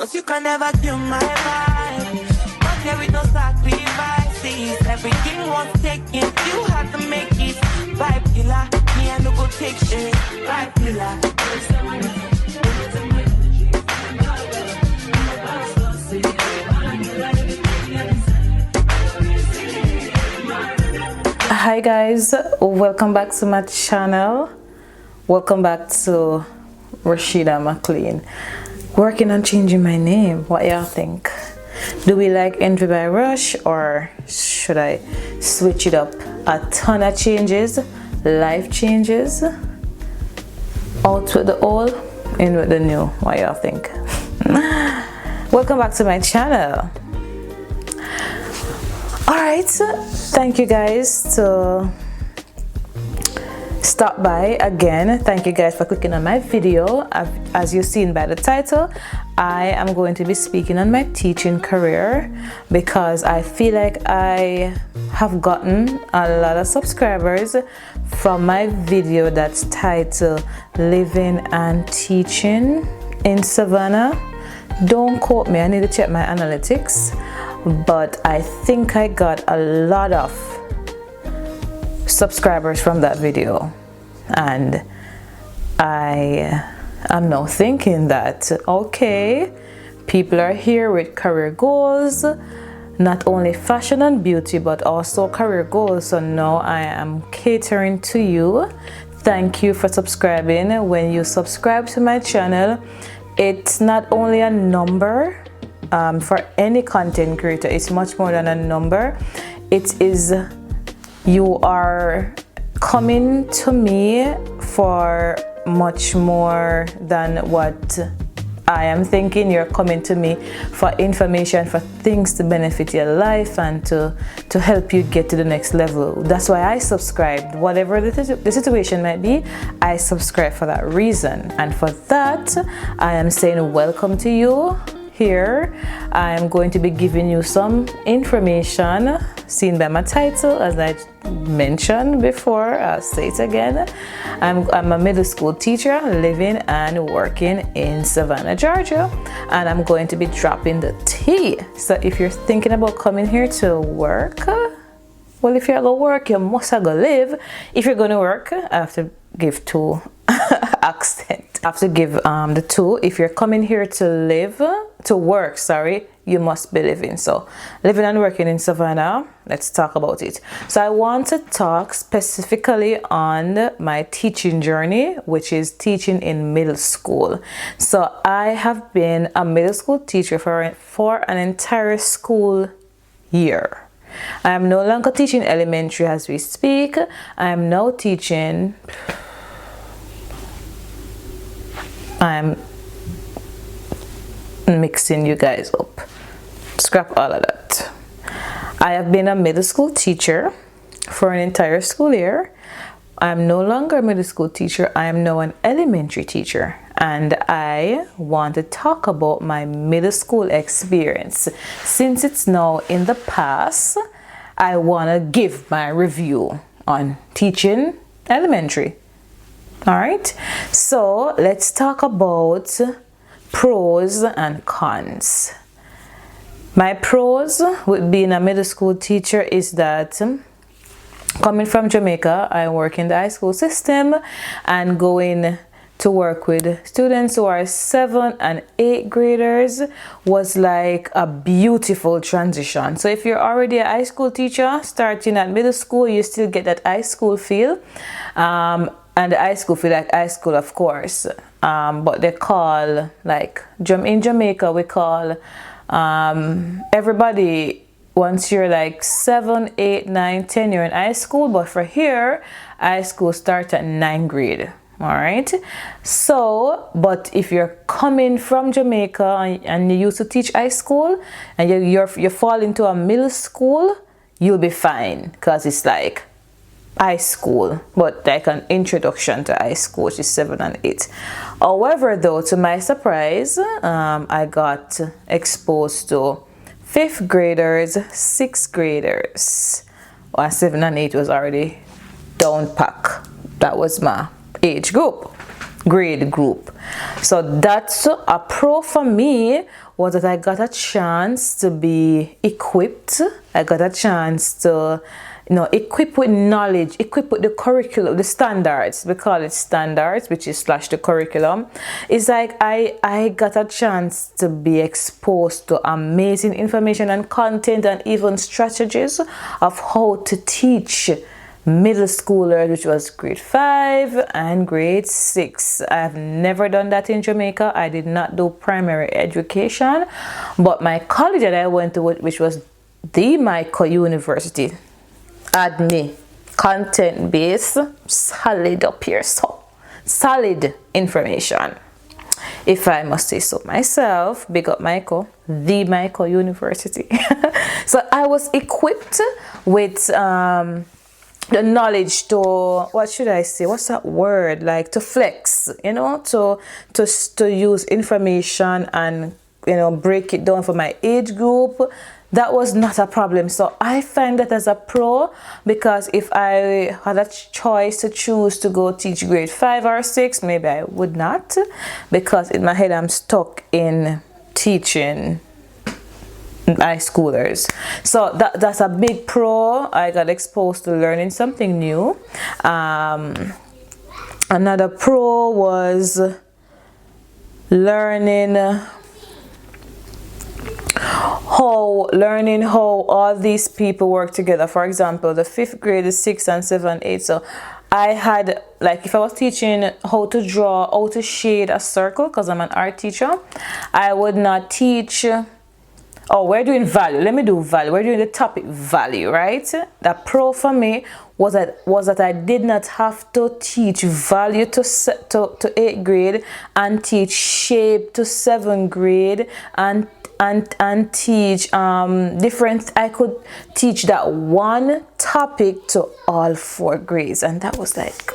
Cause you can never kill my vibe. But there is no sacrifices. Everything was taken, you had to make it. Vibe killer, me and no go take shit. Vibe killer. Hi guys, welcome back to my channel. Welcome back to Rashida McLean. Working on changing my name. What y'all think? Do we like Envy by Rush, or should I switch it up? A ton of changes, life changes, out with the old, in with the new. What y'all think? Welcome back to my channel. Alright, thank you guys to stop by again. Thank you guys for clicking on my video. As you've seen by the title, I am going to be speaking on my teaching career because I feel like I have gotten a lot of subscribers from my video that's titled Living and Teaching in Savannah. Don't quote me, I need to check my analytics, but I think I got a lot of subscribers from that video, and I am now thinking that okay, people are here with career goals, not only fashion and beauty but also career goals. So now I am catering to you. Thank you for subscribing. When you subscribe to my channel, it's not only a number. For any content creator, it's much more than a number. It is, you are coming to me for much more than what I am thinking. You're coming to me for information, for things to benefit your life and to help you get to the next level. That's why I subscribed. Whatever the situation might be, I subscribe for that reason. And for that, I am saying welcome to you. Here I am going to be giving you some information seen by my title. As I mentioned before, I'll say it again. I'm a middle school teacher living and working in Savannah, Georgia, and I'm going to be dropping the tea. So if you're thinking about coming here to work, well, if you're going to work, you must go live. If you're going to work, I have to give two accent. I have to give the two. If you're coming here to work, you must be living. So living and working in Savannah, let's talk about it. So I want to talk specifically on my teaching journey, which is teaching in middle school. So I have been a middle school teacher for an entire school year. I am no longer teaching elementary as we speak. I am now teaching, I'm mixing you guys up. Scrap all of that. I have been a middle school teacher for an entire school year. I am no longer a middle school teacher. I am now an elementary teacher. And I want to talk about my middle school experience. Since it's now in the past, I want to give my review on teaching elementary. All right, so let's talk about pros and cons. My pros with being a middle school teacher is that coming from Jamaica, I work in the high school system, and going to work with students who are 7th and 8th graders was like a beautiful transition. So if you're already a high school teacher starting at middle school, you still get that high school feel. And the high school feel like high school, of course, but they call, like in Jamaica, we call everybody, once you're like 7, 8, 9, 10, you're in high school. But for here, high school starts at 9th grade. All right, so but if you're coming from Jamaica and you used to teach high school and you fall into a middle school, you'll be fine, because it's like high school, but like an introduction to high school, which is 7 and 8. However, though, to my surprise, I got exposed to 5th graders, 6th graders. Well, 7 and 8 was already down pack. That was my age group. grade group. So that's a pro for me, was that I got a chance to be equipped. I got a chance to, equipped with knowledge, equipped with the curriculum, the standards. We call it standards, which is / the curriculum. It's like I got a chance to be exposed to amazing information and content, and even strategies of how to teach middle schoolers, which was grade 5 and grade 6. I have never done that in Jamaica. I did not do primary education, but my college that I went to, which was the Michael University, had me content based, solid up here, so solid information, if I must say so myself. Big up Michael, the Michael University. So I was equipped with the knowledge to, what should I say, what's that word, like to flex, to use information and break it down for my age group. That was not a problem. So I find that as a pro, because if I had a choice to choose to go teach grade 5 or 6, maybe I would not, because in my head I'm stuck in teaching high schoolers. So that's a big pro. I got exposed to learning something new. Another pro was learning how all these people work together. For example, the 5th grade, the 6th and 7th, 8th. So I had, like, if I was teaching how to draw, how to shade a circle, because I'm an art teacher, I would not teach, we're doing value. Let me do value. We're doing the topic value, right? The pro for me was that I did not have to teach value to 8th grade and teach shape to 7th grade and teach different. I could teach that one topic to all 4 grades, and that was like,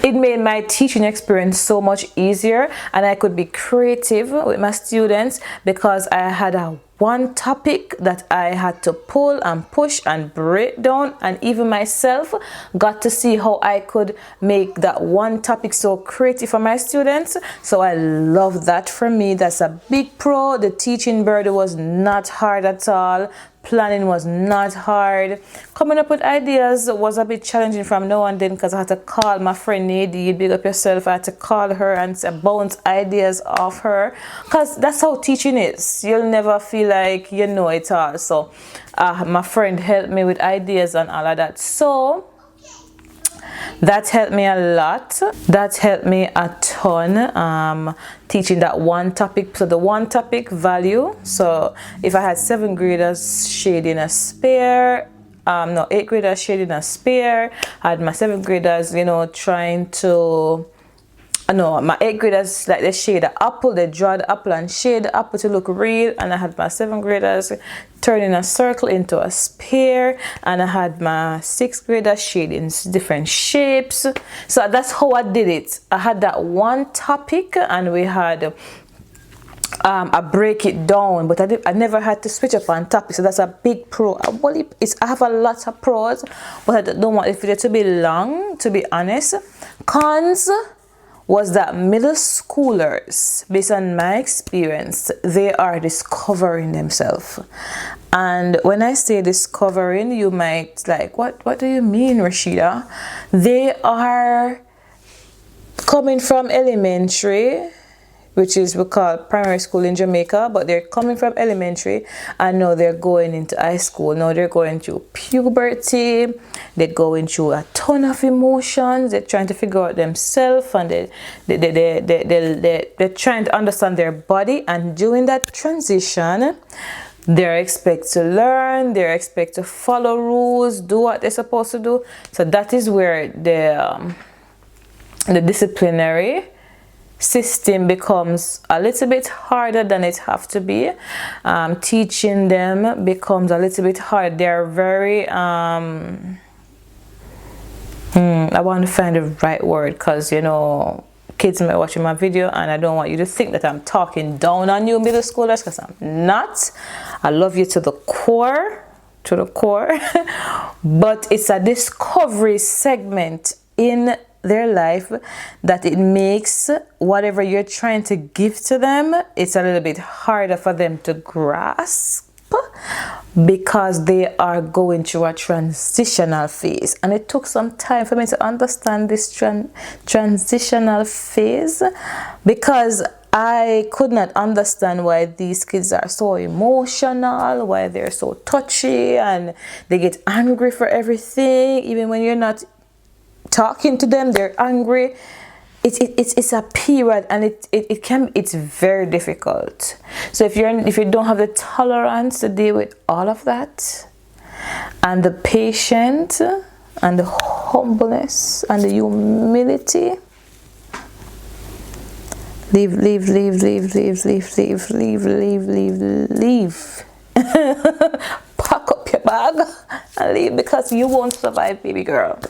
it made my teaching experience so much easier, and I could be creative with my students because I had a one topic that I had to pull and push and break down, and even myself got to see how I could make that one topic so creative for my students. So I love that. For me, that's a big pro. The teaching burden was not hard at all. Planning was not hard. Coming up with ideas was a bit challenging from now and then, because I had to call my friend Nadie, big up yourself. I had to call her and bounce ideas off her, because that's how teaching is. You'll never feel like you know it all. So my friend helped me with ideas and all of that. So that helped me a lot. That helped me a ton, teaching that one topic. So the one topic value. So if I had 7th graders shading a spare, 8th graders shading a spare, I had my 7th graders, trying to, my 8th graders, like, they shade the apple, they draw the apple and shade the apple to look real. And I had my 7th graders turning a circle into a sphere, and I had my 6th graders shading different shapes. So that's how I did it. I had that one topic, and we had I break it down, but I never had to switch up on topics. So that's a big pro. I have a lot of pros, but I don't want it to be long, to be honest. Cons was that middle schoolers, based on my experience, they are discovering themselves. And when I say discovering, you might like, what do you mean, Rashida? They are coming from elementary, which is we call primary school in Jamaica, but they're coming from elementary and now they're going into high school. Now they're going through puberty, they're going through a ton of emotions, they're trying to figure out themselves, and they're trying to understand their body. And during that transition, they're expected to learn, they're expected to follow rules, do what they're supposed to do. So that is where the disciplinary system becomes a little bit harder than it have to be. Teaching them becomes a little bit hard. They're very I want to find the right word, because kids might watching my video, and I don't want you to think that I'm talking down on you middle schoolers, because I'm not. I love you to the core, but it's a discovery segment in their life that it makes whatever you're trying to give to them, it's a little bit harder for them to grasp, because they are going through a transitional phase. And it took some time for me to understand this transitional phase, because I could not understand why these kids are so emotional, why they're so touchy, and they get angry for everything. Even when you're not talking to them, they're angry. It's a period, and it's very difficult. So if you don't have the tolerance to deal with all of that, and the patience and the humbleness and the humility, leave. Pack up your bag and leave, because you won't survive, baby girl.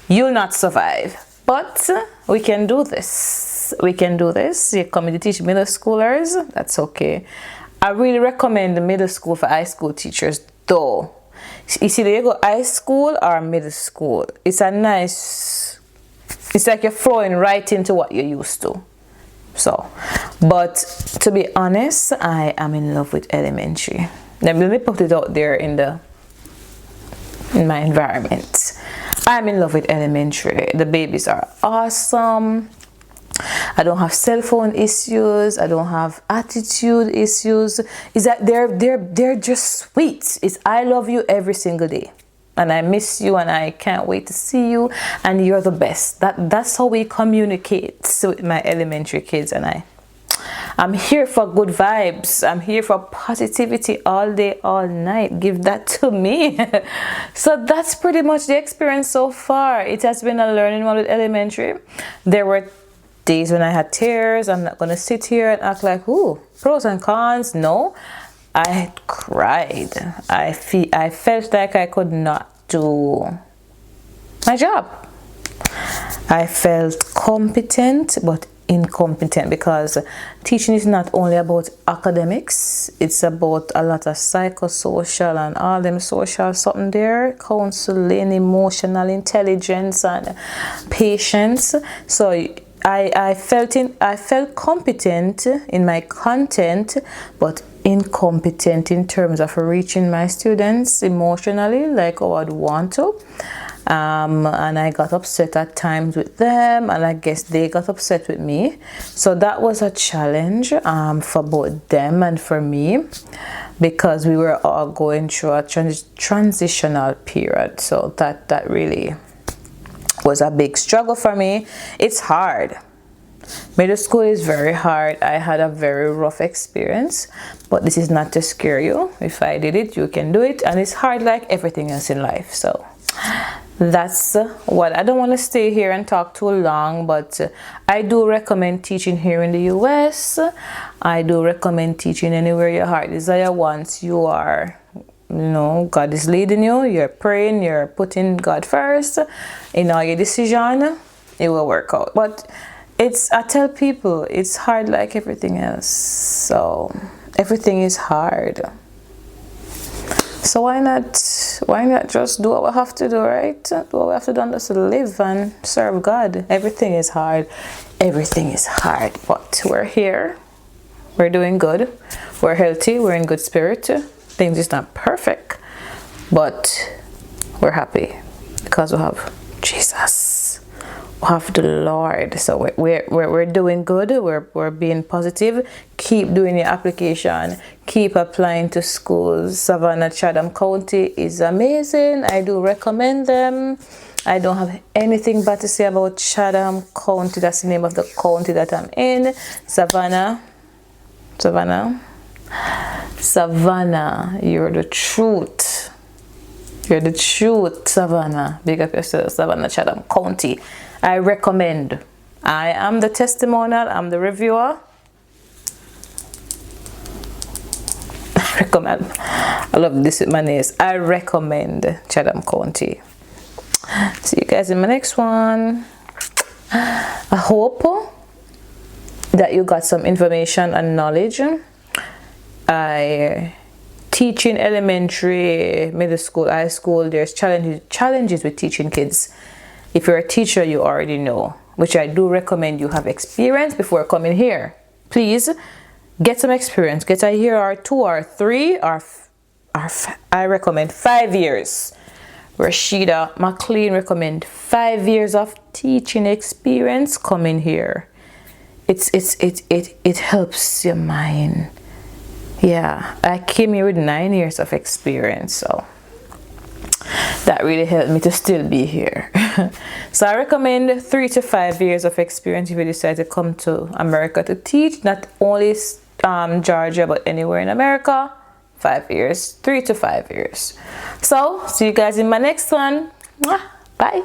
You'll not survive. But we can do this. We can do this. You're coming to teach middle schoolers. That's okay. I really recommend the middle school for high school teachers, though. You see, they go high school or middle school. It's like you're flowing right into what you're used to. So, but to be honest, I am in love with elementary. Let me put it out there in my environment. I'm in love with elementary. The babies are awesome. I don't have cell phone issues. I don't have attitude issues. Is that they're just sweet. It's I love you every single day, and I miss you, and I can't wait to see you, and you're the best. That's how we communicate with my elementary kids. And I'm here for good vibes. I'm here for positivity all day, all night. Give that to me. So that's pretty much the experience so far. It has been a learning one with elementary. There were days when I had tears. I'm not going to sit here and act like, ooh, pros and cons. No, I cried. I felt like I could not do my job. I felt competent, but incompetent, because teaching is not only about academics, it's about a lot of psychosocial and all them social something there, counseling, emotional intelligence and patience. So I felt competent in my content, but incompetent in terms of reaching my students emotionally like how I'd want to. And I got upset at times with them, and I guess they got upset with me. So that was a challenge for both them and for me, because we were all going through a transitional period. So that really was a big struggle for me. It's hard. Middle school is very hard. I had a very rough experience, but this is not to scare you. If I did it, you can do it. And it's hard like everything else in life. So that's what I don't want to stay here and talk too long, but I do recommend teaching here in the US. I do recommend teaching anywhere your heart desire. Once you are, God is leading you, you're praying, you're putting God first in all your decision, it will work out. But I tell people, it's hard like everything else. So everything is hard. So why not just do what we have to do, right? Do what we have to do, just live and serve God. Everything is hard. Everything is hard. But we're here. We're doing good. We're healthy. We're in good spirit. Things is not perfect, but we're happy because we have Jesus. We have the Lord. So we're doing good. We're being positive. Keep doing your application. Keep applying to schools. Savannah, Chatham County is amazing. I do recommend them. I don't have anything bad to say about Chatham County. That's the name of the county that I'm in. Savannah, you're the truth. You're the truth, Savannah. Big up yourself, Savannah, Chatham County. I recommend. I am the testimonial. I'm the reviewer. I recommend. I love this with my names. I recommend Chatham County. See you guys in my next one. I hope that you got some information and knowledge. I teach in elementary, middle school, high school. There's challenges with teaching kids. If you're a teacher, you already know, which I do recommend you have experience before coming here. Please get some experience. Get a year or 2 or 3 or I recommend 5 years. Rashida McLean recommend 5 years of teaching experience coming here. It helps your mind. Yeah, I came here with 9 years of experience, so that really helped me to still be here. So I recommend 3 to 5 years of experience if you decide to come to America to teach, not only Georgia but anywhere in America. 5 years, 3 to 5 years. So see you guys in my next one. Bye.